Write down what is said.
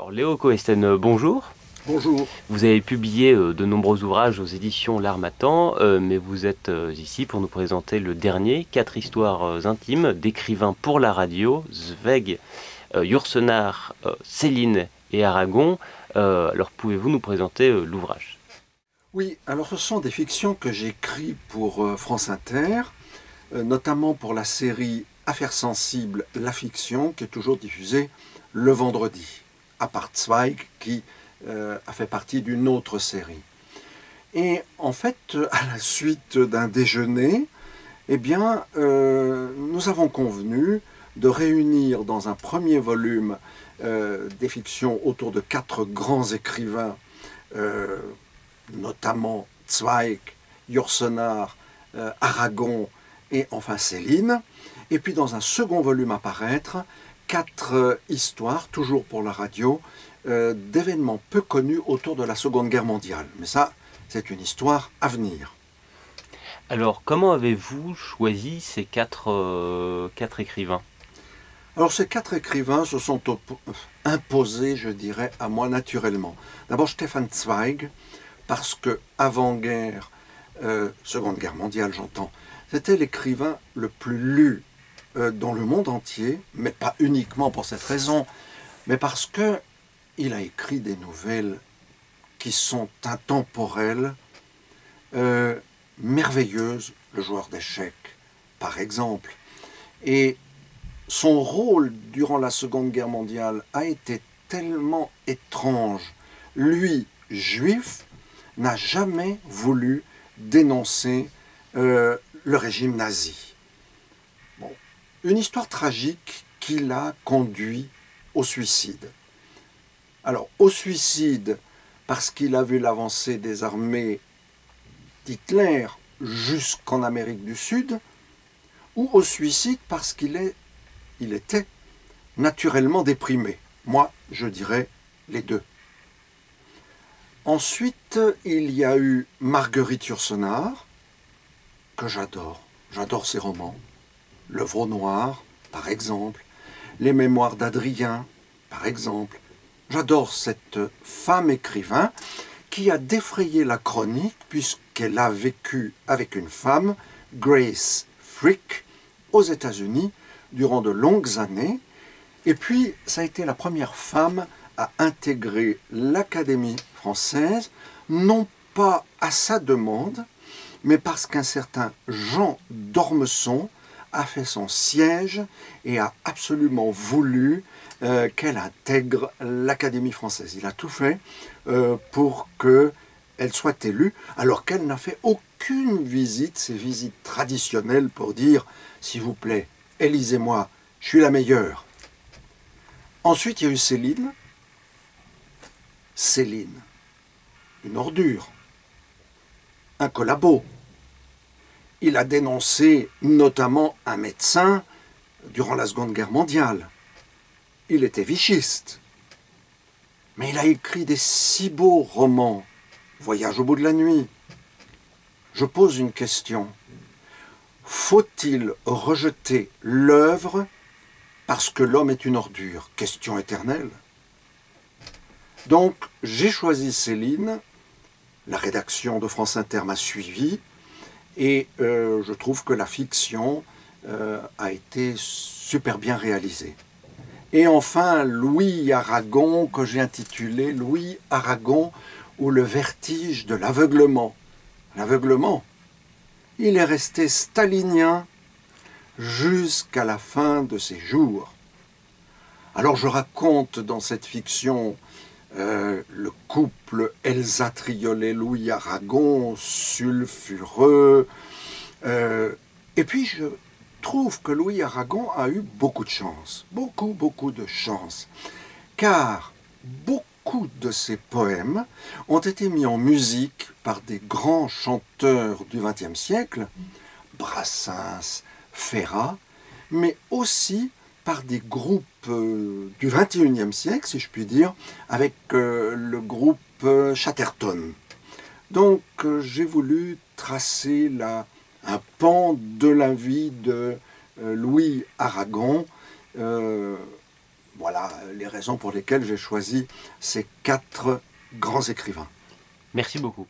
Alors Léo Coesten, bonjour. Bonjour. Vous avez publié de nombreux ouvrages aux éditions L'Harmattan, mais vous êtes ici pour nous présenter le dernier, 4 histoires intimes d'écrivains pour la radio, Zweig, Yourcenar, Céline et Aragon. Alors pouvez-vous nous présenter l'ouvrage? Oui, alors ce sont des fictions que j'écris pour France Inter, notamment pour la série Affaires sensibles, la fiction, qui est toujours diffusée le vendredi, à part Zweig, qui a fait partie d'une autre série. Et en fait, à la suite d'un déjeuner, eh bien, nous avons convenu de réunir dans un premier volume des fictions autour de 4 grands écrivains, notamment Zweig, Yourcenar, Aragon et enfin Céline. Et puis dans un second volume à paraître, 4 histoires, toujours pour la radio, d'événements peu connus autour de la Seconde Guerre mondiale. Mais ça, c'est une histoire à venir. Alors comment avez-vous choisi ces quatre écrivains? Alors ces 4 écrivains se sont imposés, je dirais, à moi naturellement. D'abord Stefan Zweig, parce que avant-guerre, Seconde Guerre mondiale j'entends, c'était l'écrivain le plus lu dans le monde entier, mais pas uniquement pour cette raison, mais parce que il a écrit des nouvelles qui sont intemporelles, merveilleuses, Le joueur d'échecs, par exemple. Et son rôle durant la Seconde Guerre mondiale a été tellement étrange. Lui, juif, n'a jamais voulu dénoncer le régime nazi. Bon. Une histoire tragique qui l'a conduit au suicide. Alors, au suicide, parce qu'il a vu l'avancée des armées d'Hitler jusqu'en Amérique du Sud, ou au suicide parce qu'il était naturellement déprimé. Moi, je dirais les deux. Ensuite, il y a eu Marguerite Yourcenar, que j'adore. J'adore ses romans. Le Veau noir, par exemple. Les Mémoires d'Adrien, par exemple. J'adore cette femme écrivain qui a défrayé la chronique puisqu'elle a vécu avec une femme, Grace Frick, aux États-Unis durant de longues années. Et puis, ça a été la première femme à intégrer l'Académie française, non pas à sa demande, mais parce qu'un certain Jean d'Ormesson a fait son siège et a absolument voulu qu'elle intègre l'Académie française. Il a tout fait pour qu'elle soit élue, alors qu'elle n'a fait aucune visite, ces visites traditionnelles pour dire « S'il vous plaît, élisez-moi, je suis la meilleure ». Ensuite, il y a eu Céline. Céline, une ordure, un collabo. Il a dénoncé notamment un médecin durant la Seconde Guerre mondiale. Il était vichiste. Mais il a écrit des si beaux romans. Voyage au bout de la nuit. Je pose une question. Faut-il rejeter l'œuvre parce que l'homme est une ordure? Question éternelle. Donc, j'ai choisi Céline. La rédaction de France Inter m'a suivi. Et je trouve que la fiction a été super bien réalisée. Et enfin, Louis Aragon, que j'ai intitulé Louis Aragon ou le vertige de l'aveuglement. L'aveuglement, il est resté stalinien jusqu'à la fin de ses jours. Alors je raconte dans cette fiction le couple Elsa Triolet-Louis Aragon, sulfureux. Et puis je trouve que Louis Aragon a eu beaucoup de chance, beaucoup de chance, car beaucoup de ses poèmes ont été mis en musique par des grands chanteurs du XXe siècle, Brassens, Ferrat, mais aussi par des groupes du XXIe siècle, si je puis dire, avec le groupe Chatterton. Donc j'ai voulu tracer un pan de la vie de Louis Aragon, Voilà les raisons pour lesquelles j'ai choisi ces 4 grands écrivains. Merci beaucoup.